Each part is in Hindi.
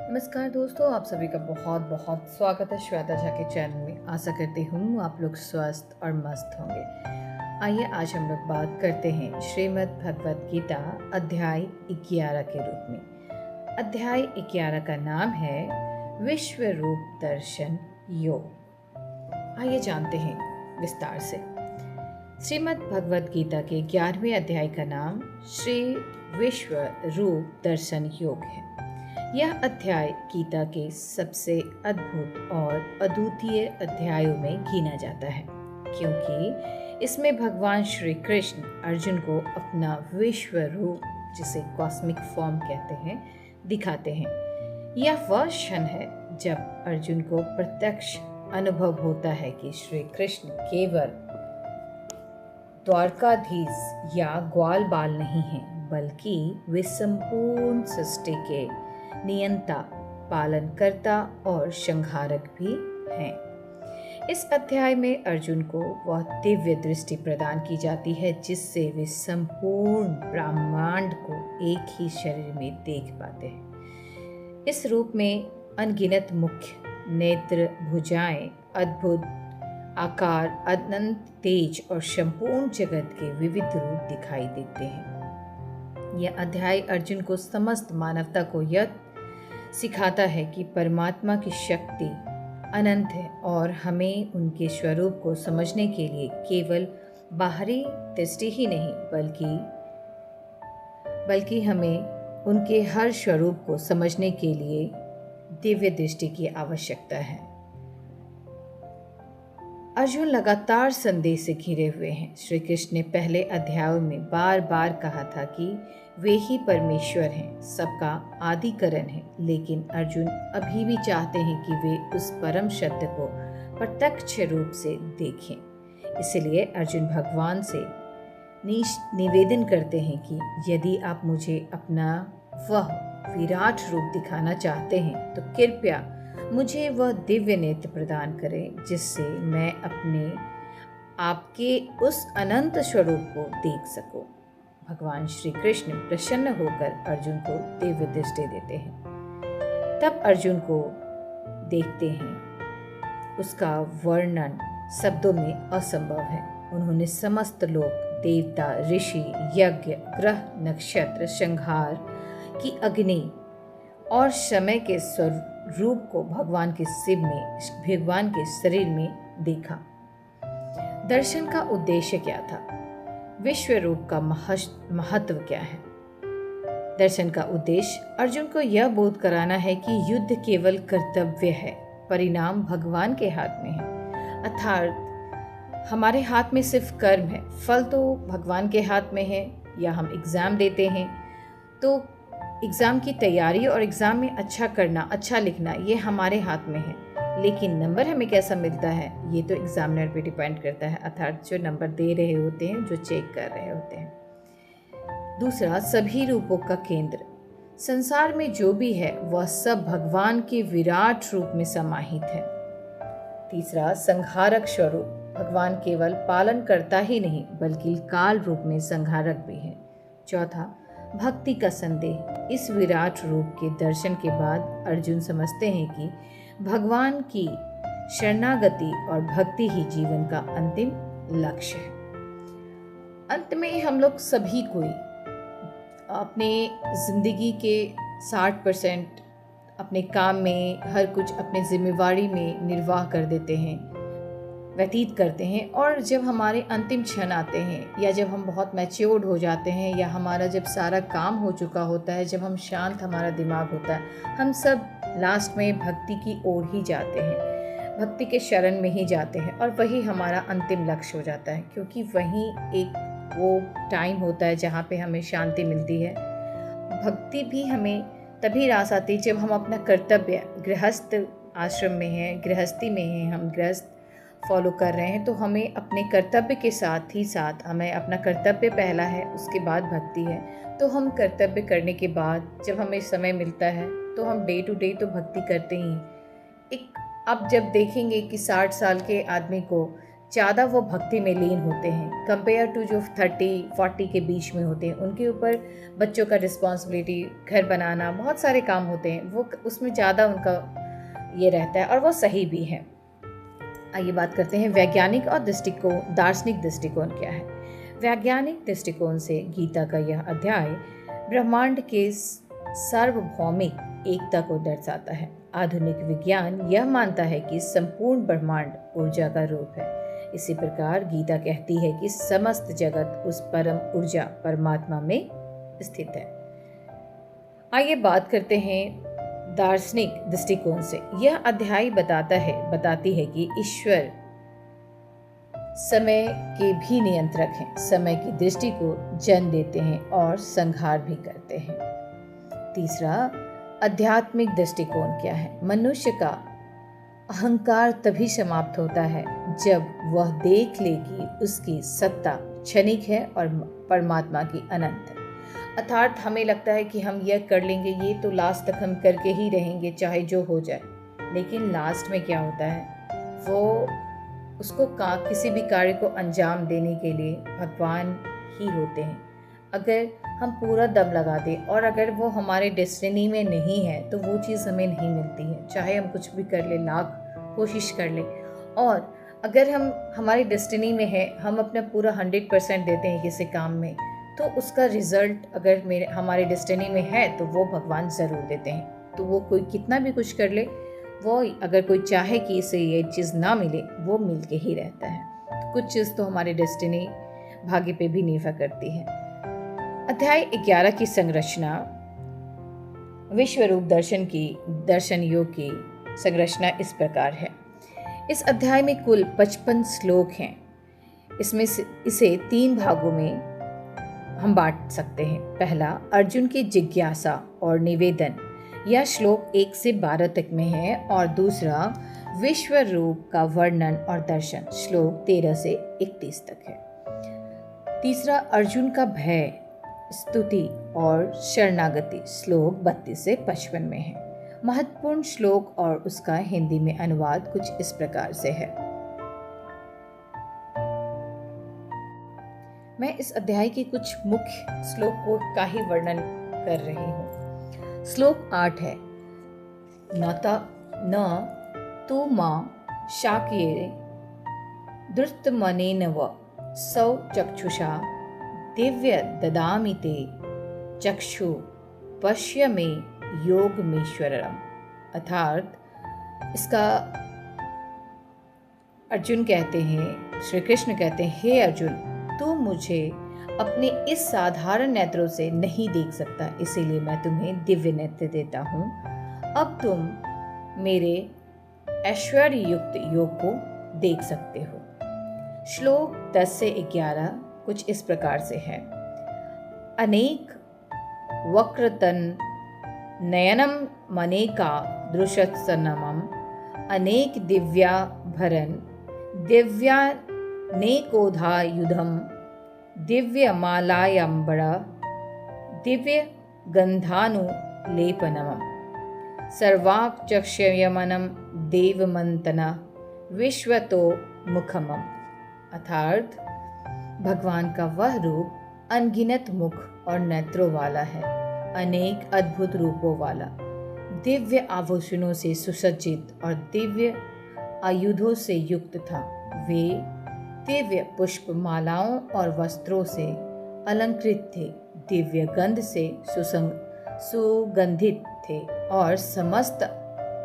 नमस्कार दोस्तों, आप सभी का बहुत बहुत स्वागत है श्वेता झा के चैनल में। आशा करती हूँ आप लोग स्वस्थ और मस्त होंगे। आइए आज हम लोग बात करते हैं श्रीमद् भगवत गीता अध्याय 11 के रूप में। अध्याय 11 का नाम है विश्व रूप दर्शन योग। आइए जानते हैं विस्तार से। श्रीमद् भगवत गीता के 11वें अध्याय का नाम श्री विश्व रूप दर्शन योग है। यह अध्याय गीता के सबसे अद्भुत और अद्वितीय अध्यायों में गिना जाता है, क्योंकि इसमें भगवान श्री कृष्ण अर्जुन को अपना विश्व रूप, जिसे कॉस्मिक फॉर्म कहते हैं, दिखाते हैं। यह वह क्षण है जब अर्जुन को प्रत्यक्ष अनुभव होता है कि श्री कृष्ण केवल द्वारकाधीश या ग्वाल बाल नहीं हैं, बल्कि वे संपूर्ण सृष्टि के नियंता, पालनकर्ता और संहारक भी हैं। इस अध्याय में अर्जुन को वह दिव्य दृष्टि प्रदान की जाती है जिससे वे संपूर्ण ब्रह्मांड को एक ही शरीर में देख पाते हैं। इस रूप में अनगिनत मुख्य, नेत्र, भुजाएं, अद्भुत आकार, अनंत तेज और संपूर्ण जगत के विविध रूप दिखाई देते हैं। यह अध्याय अर्जुन को समस्त मानवता को यह सिखाता है कि परमात्मा की शक्ति अनंत है और हमें उनके स्वरूप को समझने के लिए केवल बाहरी दृष्टि ही नहीं, बल्कि हमें उनके हर स्वरूप को समझने के लिए दिव्य दृष्टि की आवश्यकता है। अर्जुन लगातार संदेह से घिरे हुए हैं। श्री कृष्ण ने पहले अध्यायों में बार बार कहा था कि वे ही परमेश्वर हैं, सबका आदिकरण है, लेकिन अर्जुन अभी भी चाहते हैं कि वे उस परम सत्य को प्रत्यक्ष रूप से देखें। इसलिए अर्जुन भगवान से निवेदन करते हैं कि यदि आप मुझे अपना वह विराट रूप दिखाना चाहते हैं तो कृपया मुझे वह दिव्य नेत्र प्रदान करें जिससे मैं अपने आपके उस अनंत स्वरूप को देख सकूं। भगवान श्री कृष्ण प्रसन्न होकर अर्जुन को दिव्य दृष्टि देते हैं। तब अर्जुन को देखते हैं, उसका वर्णन शब्दों में असंभव है। उन्होंने समस्त लोक, देवता, ऋषि, यज्ञ, ग्रह, नक्षत्र, संहार की अग्नि और समय के स्वरूप को भगवान के शिव में, भगवान के शरीर में देखा। दर्शन का उद्देश्य क्या था? विश्व रूप का महत्व क्या है? दर्शन का उद्देश्य अर्जुन को यह बोध कराना है कि युद्ध केवल कर्तव्य है, परिणाम भगवान के हाथ में है। अर्थात हमारे हाथ में सिर्फ कर्म है, फल तो भगवान के हाथ में है। या हम एग्ज़ाम देते हैं तो एग्ज़ाम की तैयारी और एग्ज़ाम में अच्छा करना, अच्छा लिखना, ये हमारे हाथ में है, लेकिन नंबर हमें कैसा मिलता है ये तो एग्जामिनर पे डिपेंड करता है, अर्थात जो नंबर दे रहे होते हैं, जो चेक कर रहे होते हैं। दूसरा, सभी रूपों का केंद्र, संसार में जो भी है वह सब भगवान के विराट रूप में समाहित है। तीसरा, संहारक स्वरूप, भगवान केवल पालन करता ही नहीं बल्कि काल रूप में संहारक भी है। चौथा, भक्ति का संदेह, इस विराट रूप के दर्शन के बाद अर्जुन समझते हैं कि भगवान की शरणागति और भक्ति ही जीवन का अंतिम लक्ष्य है। अंत में हम लोग सभी कोई अपने जिंदगी के 60% अपने काम में, हर कुछ अपने जिम्मेवारी में निर्वाह कर देते हैं, व्यतीत करते हैं। और जब हमारे अंतिम क्षण आते हैं या जब हम बहुत मैच्योर्ड हो जाते हैं या हमारा जब सारा काम हो चुका होता है, जब हम शांत, हमारा दिमाग होता है, हम सब लास्ट में भक्ति की ओर ही जाते हैं, भक्ति के शरण में ही जाते हैं और वही हमारा अंतिम लक्ष्य हो जाता है, क्योंकि वही एक वो टाइम होता है जहाँ पे हमें शांति मिलती है। भक्ति भी हमें तभी रास आती है जब हम अपना कर्तव्य, गृहस्थ आश्रम में हैं, गृहस्थी में हैं, हम गृहस्थ फॉलो कर रहे हैं, तो हमें अपने कर्तव्य के साथ ही साथ हमें अपना कर्तव्य पहला है, उसके बाद भक्ति है। तो हम कर्तव्य करने के बाद जब हमें समय मिलता है तो हम डे टू डे तो भक्ति करते ही। एक आप जब देखेंगे कि 60 साल के आदमी को ज़्यादा वो भक्ति में लीन होते हैं कंपेयर टू जो 30-40 के बीच में होते हैं। उनके ऊपर बच्चों का रिस्पॉन्सिबिलिटी, घर बनाना, बहुत सारे काम होते हैं, वो उसमें ज़्यादा उनका ये रहता है और वो सही भी है। आइए बात करते हैं वैज्ञानिक और दार्शनिक दृष्टिकोण क्या है। वैज्ञानिक दृष्टिकोण से गीता का यह अध्याय ब्रह्मांड के सार्वभौमिक एकता को दर्शाता है। आधुनिक विज्ञान यह मानता है कि संपूर्ण ब्रह्मांड ऊर्जा का रूप है। इसी प्रकार गीता कहती है कि समस्त जगत उस परम ऊर्जा परमात्मा में स्थित है। आइए बात करते हैं दार्शनिक दृष्टिकोण से। यह अध्याय बताती है कि ईश्वर समय के भी नियंत्रक हैं, समय की दृष्टि को जन्म देते हैं और संहार भी करते हैं। तीसरा, आध्यात्मिक दृष्टिकोण क्या है। मनुष्य का अहंकार तभी समाप्त होता है जब वह देख ले कि उसकी सत्ता क्षणिक है और परमात्मा की अनंत है। अर्थात हमें लगता है कि हम यह कर लेंगे, ये तो लास्ट तक हम करके ही रहेंगे चाहे जो हो जाए, लेकिन लास्ट में क्या होता है, वो उसको किसी भी कार्य को अंजाम देने के लिए भगवान ही होते हैं। अगर हम पूरा दम लगा दें और अगर वो हमारे डेस्टिनी में नहीं है तो वो चीज़ हमें नहीं मिलती है, चाहे हम कुछ भी कर ले, लाख कोशिश कर ले। और अगर हम हमारी डेस्टिनी में है, हम अपना पूरा 100% देते हैं किसी काम में, तो उसका रिजल्ट अगर हमारे डेस्टिनी में है तो वो भगवान ज़रूर देते हैं। तो वो कोई कितना भी कुछ कर ले, वो अगर कोई चाहे कि इसे ये चीज़ ना मिले, वो मिल के ही रहता है। तो कुछ चीज़ तो हमारे डेस्टिनी, भाग्य पे भी निर्भर करती है। अध्याय 11 की संरचना, विश्व रूप दर्शन योग की संरचना इस प्रकार है। इस अध्याय में कुल 55 श्लोक हैं। इसमें इसे 3 भागों में हम बांट सकते हैं। पहला, अर्जुन की जिज्ञासा और निवेदन, यह श्लोक 1 से 12 तक में है। और दूसरा, विश्व रूप का वर्णन और दर्शन, श्लोक 13 से 31 तक है। तीसरा, अर्जुन का भय, स्तुति और शरणागति, श्लोक 32 से 55 में है। महत्वपूर्ण श्लोक और उसका हिंदी में अनुवाद कुछ इस प्रकार से है। मैं इस अध्याय के कुछ मुख्य श्लोकों का ही वर्णन कर रही हूँ। श्लोक 8 है, न तु मां शाक्ये धृतमनेन व सौ चक्षुषा दिव्य ददामि ते चक्षु पश्य में योगमेश्वरम। अर्थात इसका अर्जुन कहते हैं, श्री कृष्ण कहते हैं, हे अर्जुन, तू मुझे अपने इस साधारण नेत्रों से नहीं देख सकता, इसीलिए मैं तुम्हें दिव्य नेत्र देता हूँ। अब तुम मेरे ऐश्वर्य युक्त योग को देख सकते हो। श्लोक 10 से 11 कुछ इस प्रकार से है। अनेक वक्रतन नयनम मनेका दृशत्सनमम अनेक दिव्याभरण दिव्यानेकोधायुधम दिव्यमालायंबड़ दिव्य गंधानुलेपनम सर्वाक्षयमनम देवमंतना विश्वतो मुखमम। अर्थात भगवान का वह रूप अनगिनत मुख और नेत्रों वाला है, अनेक अद्भुत रूपों वाला, दिव्य आभूषणों से सुसज्जित और दिव्य आयुधों से युक्त था। वे दिव्य पुष्प मालाओं और वस्त्रों से अलंकृत थे, दिव्य गंध से सुगंधित थे और समस्त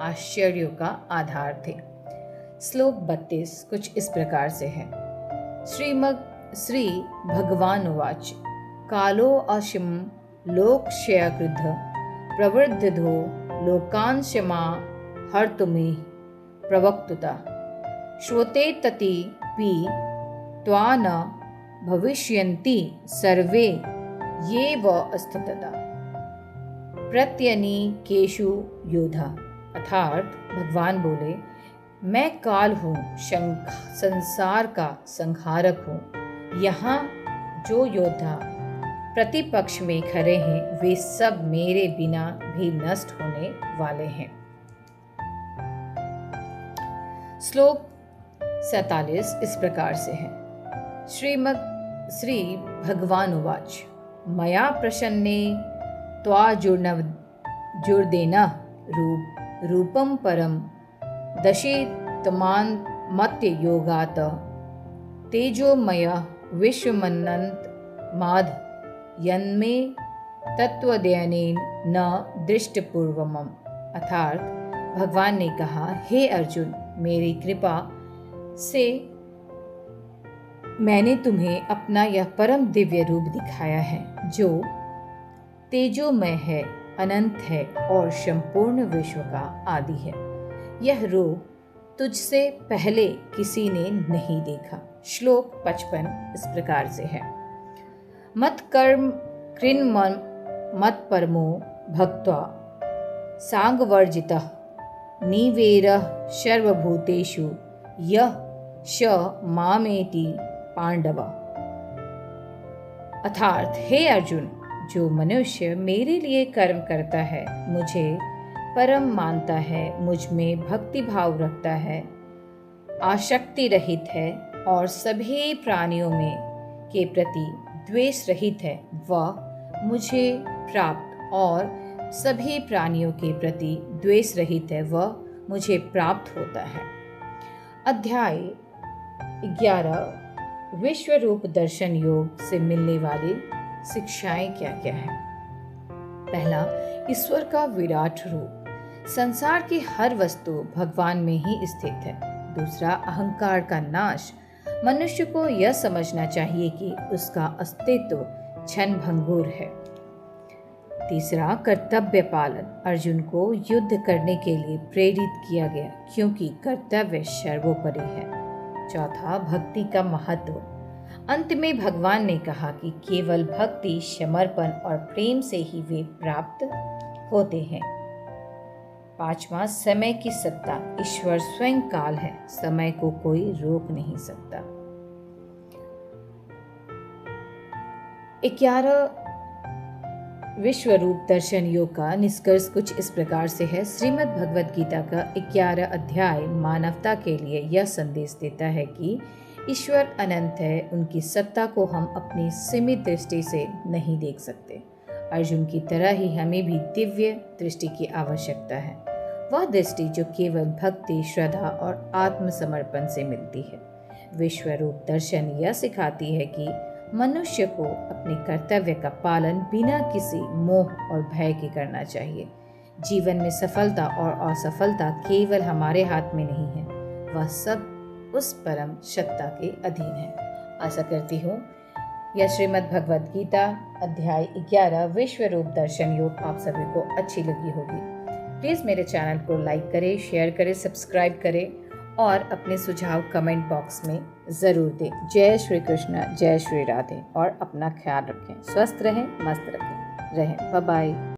आश्चर्यों का आधार थे। श्लोक 32 कुछ इस प्रकार से है। श्री भगवान उवाच कालो अशिम लोकक्षयकृद्ध प्रवृद्धो लोकान् क्षमा हर्तुमे प्रवक्तुता श्रोते तति पि त्वा न भविष्यन्ति सर्वे ये व अस्थितता प्रत्यनीकेषु योधा। अर्थात भगवान बोले, मैं काल हूँ, संसार का संहारक हूँ। यहाँ जो योद्धा प्रतिपक्ष में खड़े हैं वे सब मेरे बिना भी नष्ट होने वाले हैं। श्लोक 47 इस प्रकार से है। श्री भगवान उवाच मया प्रसन्ने त्वाजुर्देन रूपं परम दशेतमान्मत्य योगात् तेजोमय विश्वमनन्तमाद यन्मे तत्वदयनेन न दृष्टपूर्वमम्। अर्थात भगवान ने कहा, हे अर्जुन, मेरी कृपा से मैंने तुम्हें अपना यह परम दिव्य रूप दिखाया है जो तेजोमय है, अनंत है और संपूर्ण विश्व का आदि है। यह रूप तुझसे पहले किसी ने नहीं देखा। श्लोक 55 इस प्रकार से है। मत कर्म कृन मत परमो भक्त्वा सांगवर्जितः निवेरः सर्वभूतेषु यः स मामेति पांडव। अर्थात हे अर्जुन, जो मनुष्य मेरे लिए कर्म करता है, मुझे परम मानता है, मुझ में भक्ति भाव रखता है, आसक्ति रहित है और सभी प्राणियों में के प्रति द्वेष रहित है, वह मुझे प्राप्त और सभी प्राणियों के प्रति द्वेष रहित है, वह मुझे प्राप्त होता है। अध्याय 11 विश्व रूप दर्शन योग से मिलने वाली शिक्षाएं क्या क्या है। पहला, ईश्वर का विराट रूप। संसार की हर वस्तु भगवान में ही स्थित है। दूसरा, अहंकार का नाश। मनुष्य को यह समझना चाहिए कि उसका अस्तित्व क्षणभंगुर है। तीसरा, कर्तव्य पालन। अर्जुन को युद्ध करने के लिए प्रेरित किया गया क्योंकि कर्तव्य सर्वोपरि है। चौथा, भक्ति का महत्व। अंत में भगवान ने कहा कि केवल भक्ति, समर्पण और प्रेम से ही वे प्राप्त होते हैं। पांचवा, समय की सत्ता। ईश्वर स्वयं काल है, समय को कोई रोक नहीं सकता। 11 विश्व रूप दर्शन योग का निष्कर्ष कुछ इस प्रकार से है। श्रीमद् भगवद गीता का 11 अध्याय मानवता के लिए यह संदेश देता है कि ईश्वर अनंत है, उनकी सत्ता को हम अपनी सीमित दृष्टि से नहीं देख सकते। अर्जुन की तरह ही हमें भी दिव्य दृष्टि की आवश्यकता है, वह दृष्टि जो केवल भक्ति, श्रद्धा और आत्मसमर्पण से मिलती है। विश्व रूप दर्शन यह सिखाती है कि मनुष्य को अपने कर्तव्य का पालन बिना किसी मोह और भय के करना चाहिए। जीवन में सफलता और असफलता केवल हमारे हाथ में नहीं है, वह सब उस परम सत्ता के अधीन है। आशा करती हूँ यह श्रीमद् भगवद गीता अध्याय 11 विश्व रूप दर्शन योग आप सभी को अच्छी लगी होगी। प्लीज़ मेरे चैनल को लाइक करें, शेयर करें, सब्सक्राइब करें और अपने सुझाव कमेंट बॉक्स में ज़रूर दें। जय श्री कृष्ण, जय श्री राधे और अपना ख्याल रखें, स्वस्थ रहें, मस्त रहें। Bye bye.